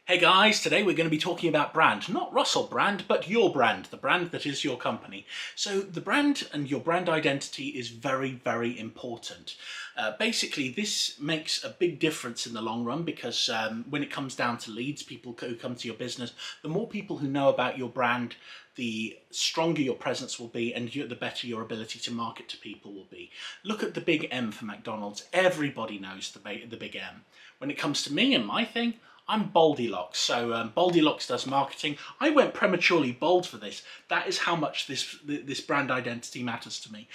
Hey guys, today we're going to be talking about brand. Not Russell Brand, but your brand, the brand that is your company. So the brand and your brand identity is very, very important. Basically, this makes a big difference in the long run because when it comes down to leads, people who come to your business, the more people who know about your brand, the stronger your presence will be and the better your ability to market to people will be. Look at the big M for McDonald's. Everybody knows the big M. When it comes to me and my thing, I'm Boldilocks, so Boldilocks does marketing. I went prematurely bold for this. That is how much this brand identity matters to me.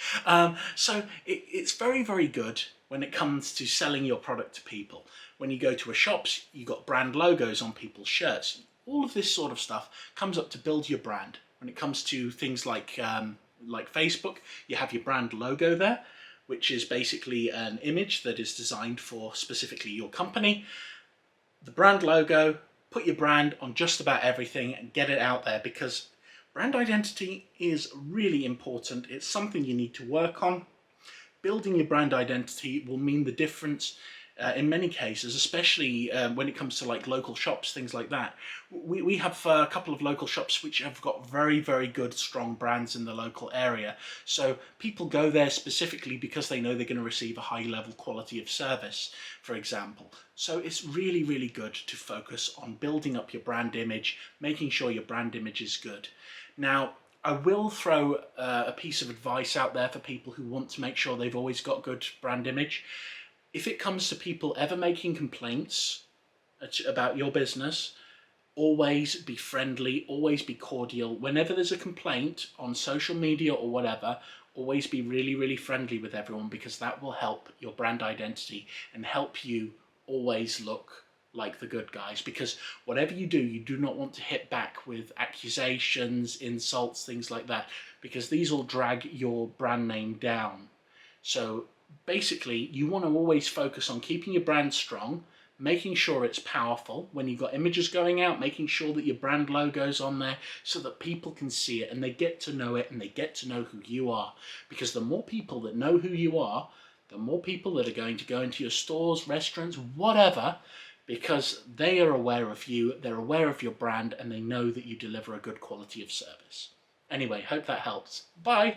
It's very, very good when it comes to selling your product to people. When you go to a shops, you got brand logos on people's shirts. All of this sort of stuff comes up to build your brand. When it comes to things like Facebook, you have your brand logo there, which is basically an image that is designed for specifically your company. The brand logo, put your brand on just about everything and get it out there because brand identity is really important. It's something you need to work on. Building your brand identity will mean the difference in many cases, especially when it comes to like local shops, things like that. We have a couple of local shops which have got very, very good, strong brands in the local area. So people go there specifically because they know they're going to receive a high level quality of service, for example. So it's really, really good to focus on building up your brand image, making sure your brand image is good. Now, I will throw a piece of advice out there for people who want to make sure they've always got good brand image. If it comes to people ever making complaints about your business, always be friendly, always be cordial. Whenever there's a complaint on social media or whatever, always be really, really friendly with everyone because that will help your brand identity and help you always look like the good guys, because whatever you do not want to hit back with accusations, insults, things like that, because these will drag your brand name down. So basically, you want to always focus on keeping your brand strong, making sure it's powerful. When you've got images going out, making sure that your brand logo's on there so that people can see it and they get to know it and they get to know who you are. Because the more people that know who you are, the more people that are going to go into your stores, restaurants, whatever, because they are aware of you, they're aware of your brand, and they know that you deliver a good quality of service. Anyway, hope that helps. Bye!